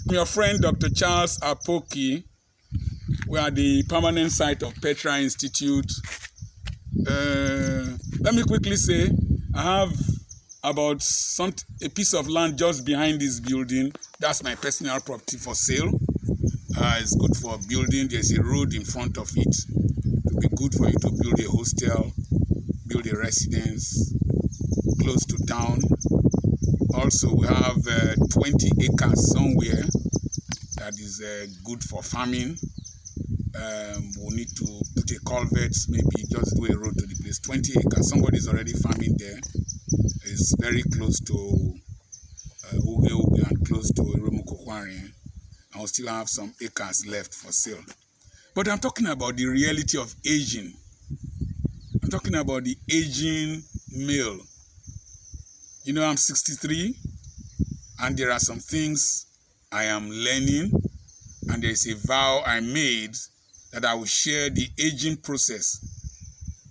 I'm your friend, Dr. Charles Apoki. We are the permanent site of Petra Institute. Let me quickly say, I have about a piece of land just behind this building. That's my personal property for sale. It's good for building. There's a road in front of it. It will be good for you to build a hostel, build a residence close to town. Also, we have 20 acres somewhere that is good for farming. We'll need to put a culvert, maybe just do a road to the place. 20 acres. Somebody is already farming there. It's very close to Uge and close to Remarriage. And we'll still have some acres left for sale. But I'm talking about the reality of aging. I'm talking about the aging male. You know, I'm 63, and there are some things I am learning, and there is a vow I made that I will share the aging process,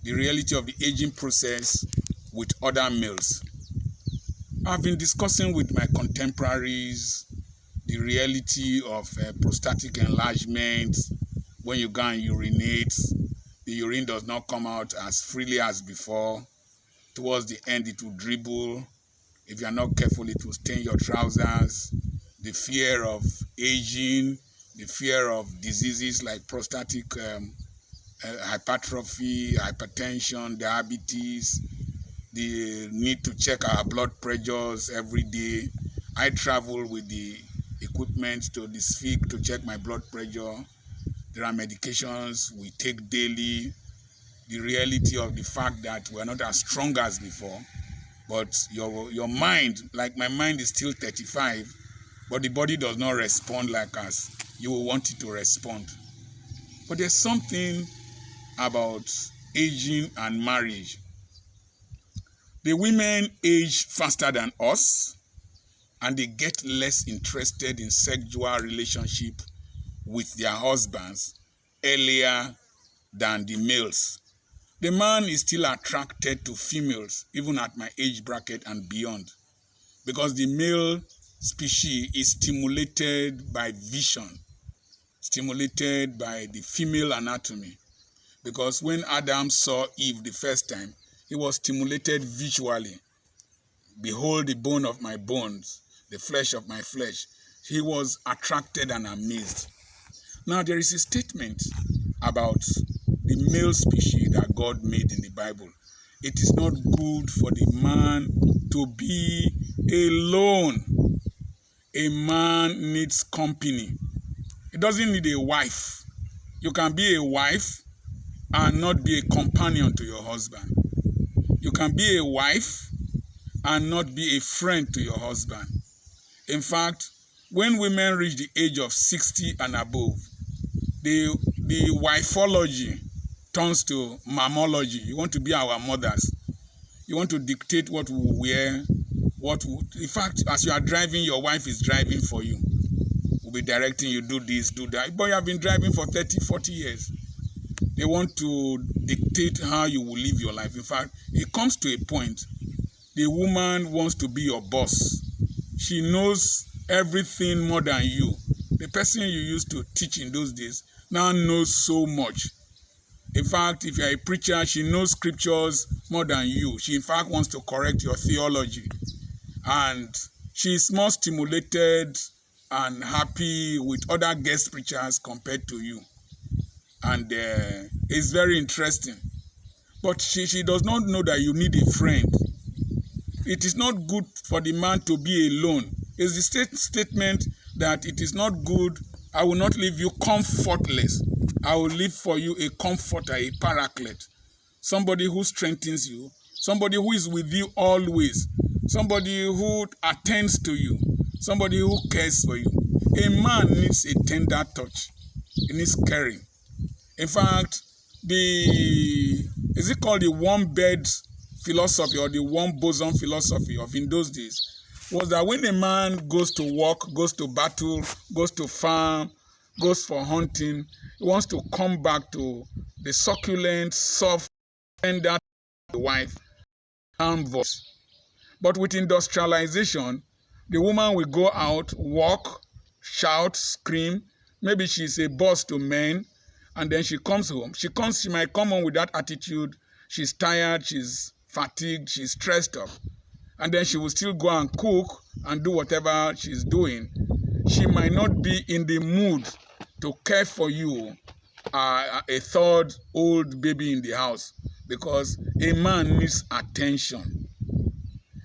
the reality of the aging process with other males. I've been discussing with my contemporaries the reality of prostatic enlargement. When you go and urinate, the urine does not come out as freely as before. Towards the end, it will dribble. If you are not careful, it will stain your trousers. The fear of aging, the fear of diseases like prostatic hypertrophy, hypertension, diabetes, the need to check our blood pressures every day. I travel with the equipment to the sphic to check my blood pressure. There are medications we take daily. The reality of the fact that we are not as strong as before. But your mind, like my mind is still 35, but the body does not respond like us. You will want it to respond. But there's something about aging and marriage. The women age faster than us, and they get less interested in sexual relationship with their husbands earlier than the males. The man is still attracted to females, even at my age bracket and beyond, because the male species is stimulated by vision, stimulated by the female anatomy. Because when Adam saw Eve the first time, he was stimulated visually. Behold the bone of my bones, the flesh of my flesh. He was attracted and amazed. Now there is a statement about the male species that God made in the Bible. It is not good for the man to be alone. A man needs company. He doesn't need a wife. You can be a wife and not be a companion to your husband. You can be a wife and not be a friend to your husband. In fact, when women reach the age of 60 and above, the wifeology turns to mammology. You want to be our mothers. You want to dictate what we will wear. In fact, as you are driving, your wife is driving for you. Will be directing you, do this, do that. But you have been driving for 30, 40 years. They want to dictate how you will live your life. In fact, it comes to a point, the woman wants to be your boss. She knows everything more than you. The person you used to teach in those days now knows so much. In fact, if you're a preacher, she knows scriptures more than you. She, in fact, wants to correct your theology. And she's more stimulated and happy with other guest preachers compared to you. And it's very interesting. But she does not know that you need a friend. It is not good for the man to be alone. It's the statement that it is not good. I will not leave you comfortless. I will leave for you a comforter, a paraclete, somebody who strengthens you, somebody who is with you always, somebody who attends to you, somebody who cares for you. A man needs a tender touch. He needs caring. In fact, is it called the one bed philosophy or the one bosom philosophy of in those days? Was that when a man goes to work, goes to battle, goes to farm, goes for hunting, he wants to come back to the succulent, soft, tender wife, calm voice. But with industrialization, the woman will go out, work, shout, scream. Maybe she's a boss to men, and then she comes home. She might come home with that attitude. She's tired, she's fatigued, she's stressed up. And then she will still go and cook and do whatever she's doing. She might not be in the mood to care for you, a third old baby in the house, because a man needs attention.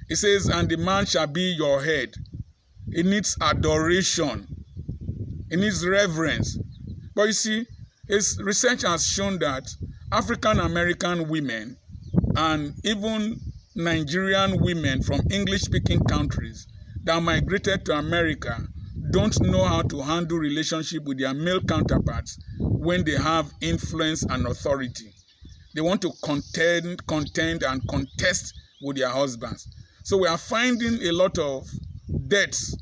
It says, and the man shall be your head. It needs adoration. It needs reverence. But you see, research has shown that African American women and even Nigerian women from English-speaking countries that migrated to America don't know how to handle relationship with their male counterparts when they have influence and authority. They want to contend and contest with their husbands. So we are finding a lot of deaths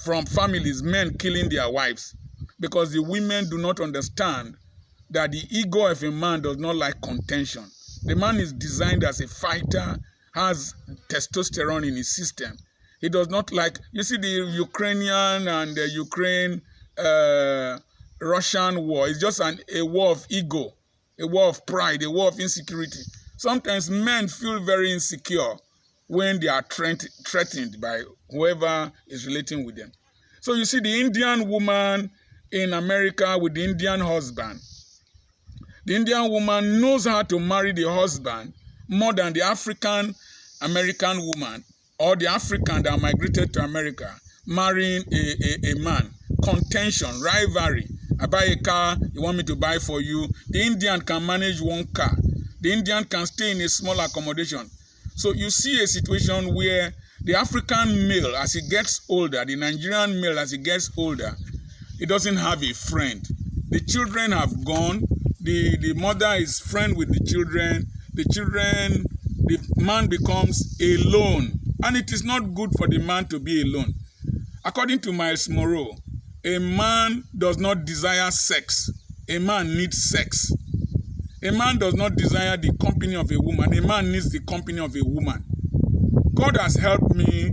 from families, men killing their wives, because the women do not understand that the ego of a man does not like contention. The man is designed as a fighter, has testosterone in his system. He does not like, you see the Ukrainian and the Russian war. It's just a war of ego, a war of pride, a war of insecurity. Sometimes men feel very insecure when they are threatened by whoever is relating with them. So you see the Indian woman in America with the Indian husband. The Indian woman knows how to marry the husband more than the African American woman or the African that migrated to America marrying a man. Contention, rivalry. I buy a car, you want me to buy for you. The Indian can manage one car. The Indian can stay in a small accommodation. So you see a situation where the African male, as he gets older, the Nigerian male, as he gets older, he doesn't have a friend. The children have gone. The mother is friend with the children. The man becomes alone. And it is not good for the man to be alone. According to Miles Monroe, a man does not desire sex. A man needs sex. A man does not desire the company of a woman. A man needs the company of a woman. God has helped me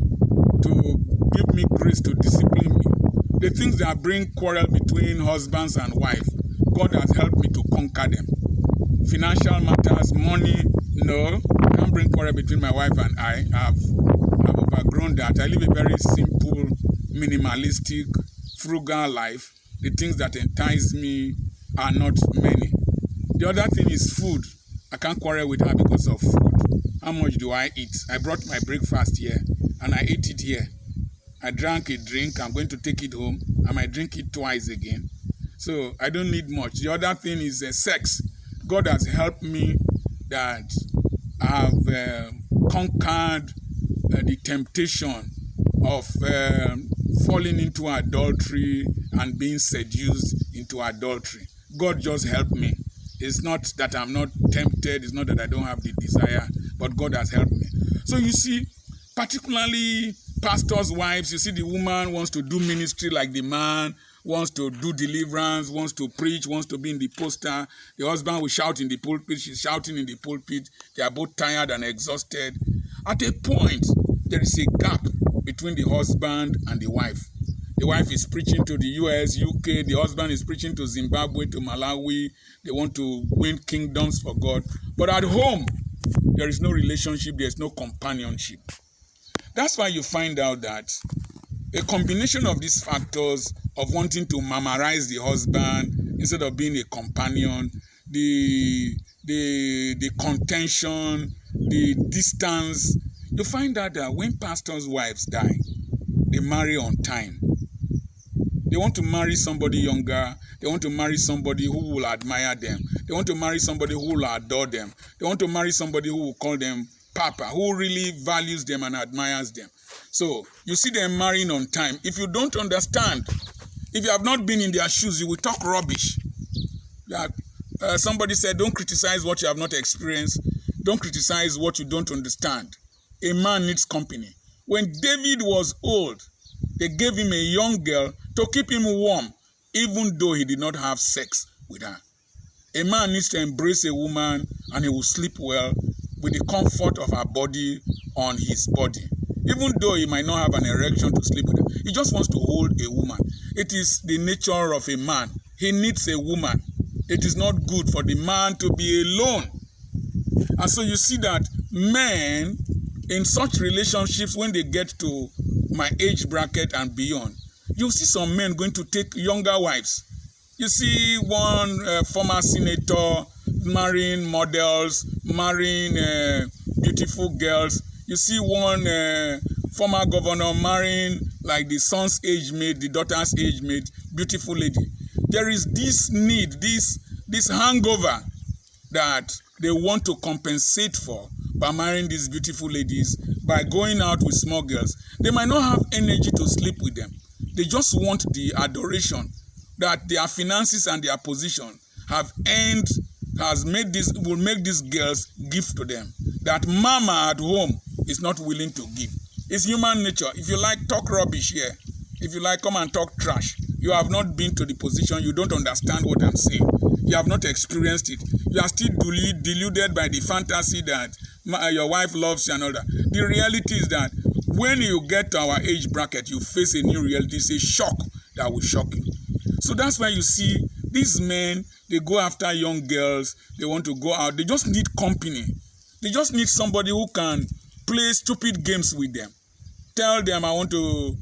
to give me grace to discipline me. The things that bring quarrel between husbands and wife, God has helped me to conquer them. Financial matters, money, no. I can't bring quarrel between my wife and I. I've overgrown that. I live a very simple, minimalistic, frugal life. The things that entice me are not many. The other thing is food. I can't quarrel with her because of food. How much do I eat? I brought my breakfast here and I ate it here. I drank a drink. I'm going to take it home. I might drink it twice again. So I don't need much. The other thing is sex. God has helped me that I have conquered the temptation of falling into adultery and being seduced into adultery. God just helped me. It's not that I'm not tempted. It's not that I don't have the desire, but God has helped me. So you see, particularly pastors' wives, you see the woman wants to do ministry like the man, wants to do deliverance, wants to preach, wants to be in the poster. The husband will shout in the pulpit. She's shouting in the pulpit. They are both tired and exhausted. At a point, there is a gap between the husband and the wife. The wife is preaching to the US, UK. The husband is preaching to Zimbabwe, to Malawi. They want to win kingdoms for God. But at home, there is no relationship. There is no companionship. That's why you find out that a combination of these factors of wanting to mammarize the husband instead of being a companion, the contention, the distance, you find out that when pastors' wives die, they marry on time. They want to marry somebody younger. They want to marry somebody who will admire them. They want to marry somebody who will adore them. They want to marry somebody who will call them Papa, who really values them and admires them. So you see them marrying on time. If you don't understand, if you have not been in their shoes, you will talk rubbish. Somebody said, don't criticize what you have not experienced. Don't criticize what you don't understand. A man needs company. When David was old, they gave him a young girl to keep him warm, even though he did not have sex with her. A man needs to embrace a woman and he will sleep well with the comfort of her body on his body. Even though he might not have an erection to sleep with her, he just wants to hold a woman. It is the nature of a man. He needs a woman. It is not good for the man to be alone. And so you see that men in such relationships, when they get to my age bracket and beyond, you see some men going to take younger wives. You see one former senator marrying models, marrying beautiful girls. You see one former governor marrying like the son's age mate, the daughter's age mate, beautiful lady. There is this need, this hangover that they want to compensate for by marrying these beautiful ladies, by going out with small girls. They might not have energy to sleep with them. They just want the adoration that their finances and their position have earned, will make these girls give to them, that mama at home is not willing to give. It's human nature. If you like, talk rubbish here. If you like, come and talk trash. You have not been to the position. You don't understand what I'm saying. You have not experienced it. You are still deluded by the fantasy that your wife loves you and all that. The reality is that when you get to our age bracket, you face a new reality. It's a shock that will shock you. So that's why you see these men, they go after young girls. They want to go out. They just need company. They just need somebody who can play stupid games with them. Tell them, I want to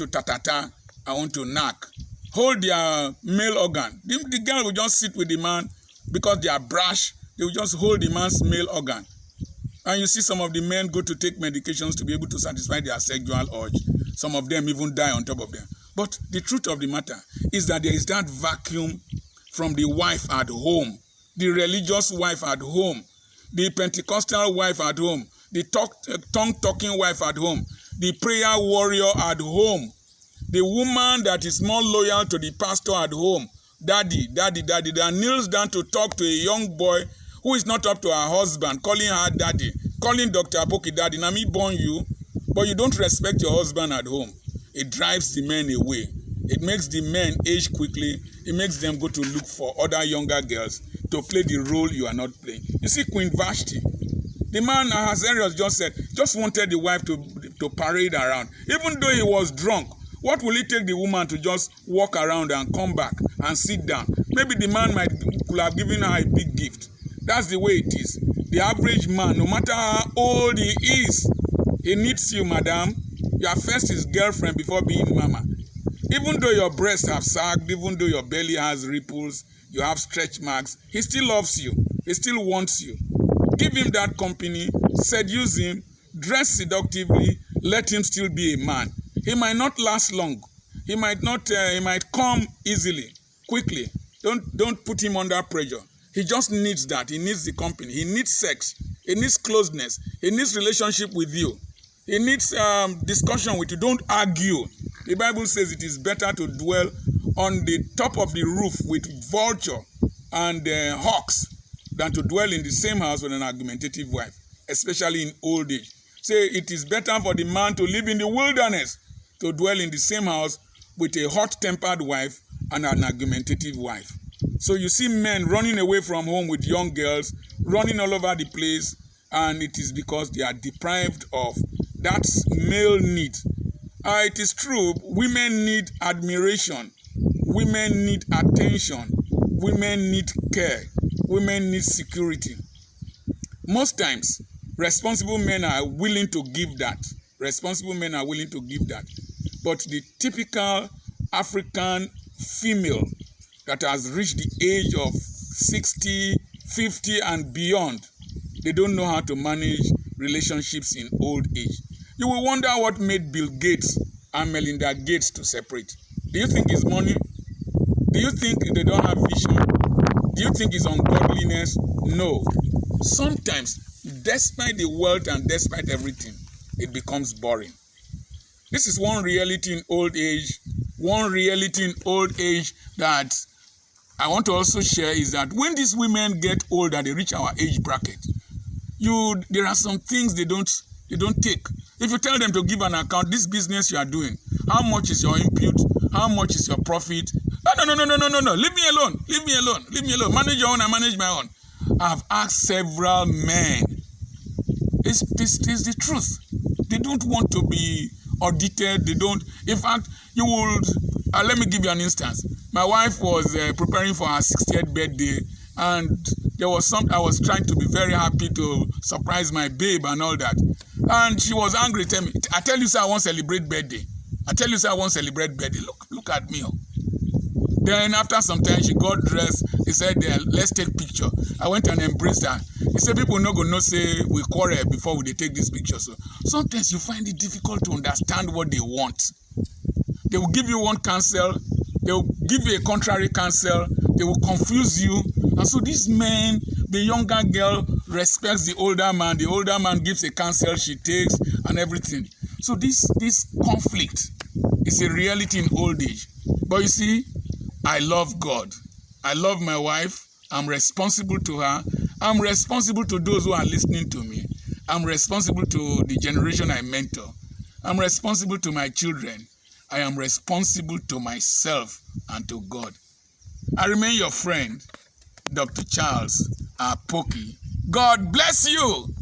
ta-ta-ta, I want to knock. Hold their male organ. The girl will just sit with the man because they are brash. They will just hold the man's male organ. And you see some of the men go to take medications to be able to satisfy their sexual urge. Some of them even die on top of them. But the truth of the matter is that there is that vacuum from the wife at home, the religious wife at home, the Pentecostal wife at home, the tongue-talking wife at home, the prayer warrior at home, the woman that is more loyal to the pastor at home, daddy, that kneels down to talk to a young boy who is not up to her husband, calling her daddy, calling Dr. Apoki daddy. Now me born you, but you don't respect your husband at home. It drives the men away. It makes the men age quickly. It makes them go to look for other younger girls to play the role you are not playing. You see Queen Vashti, the man, as Arius just said, just wanted the wife to parade around. Even though he was drunk, what will it take the woman to just walk around and come back and sit down? Maybe the man could have given her a big gift. That's the way it is. The average man, no matter how old he is, he needs you, madam. You are first his girlfriend before being mama. Even though your breasts have sagged, even though your belly has ripples, you have stretch marks, he still loves you. He still wants you. Give him that company, seduce him, dress seductively, let him still be a man. He might not last long. He might come easily, quickly. Don't put him under pressure. He just needs that. He needs the company. He needs sex. He needs closeness. He needs relationship with you. He needs discussion with you. Don't argue. The Bible says it is better to dwell on the top of the roof with vulture and hawks than to dwell in the same house with an argumentative wife, especially in old age. Say it is better for the man to live in the wilderness to dwell in the same house with a hot-tempered wife and an argumentative wife. So you see men running away from home with young girls, running all over the place, and it is because they are deprived of that male need. It is true, women need admiration, women need attention, women need care, women need security. Most times, responsible men are willing to give that. Responsible men are willing to give that. But the typical African female that has reached the age of 60, 50 and beyond, they don't know how to manage relationships in old age. You will wonder what made Bill Gates and Melinda Gates to separate. Do you think it's money? Do you think they don't have vision? Do you think it's ungodliness? No. Sometimes, despite the wealth and despite everything, it becomes boring. This is one reality in old age. One reality in old age that I want to also share is that when these women get older, they reach our age bracket. There are some things they don't take. If you tell them to give an account, this business you are doing, how much is your input? How much is your profit? No. Leave me alone. Manage your own, I manage my own. I've asked several men. It's the truth. They don't want to be audited. They don't. In fact, you would. Let me give you an instance. My wife was preparing for her 60th birthday, and there was some. I was trying to be very happy to surprise my babe and all that, and she was angry. Tell me, I tell you, sir, I won't celebrate birthday. I tell you, sir, I won't celebrate birthday. Look at me. Then after some time, she got dressed. He said, let's take picture. I went and embraced her. He said, people no go no say we quarrel before we take this picture. So sometimes you find it difficult to understand what they want. They will give you one counsel. They will give you a contrary counsel. They will confuse you. And so this man, the younger girl respects the older man. The older man gives a counsel she takes and everything. So this conflict is a reality in old age. But you see, I love God. I love my wife. I'm responsible to her. I'm responsible to those who are listening to me. I'm responsible to the generation I mentor. I'm responsible to my children. I am responsible to myself and to God. I remain your friend, Dr. Charles Apoki. God bless you.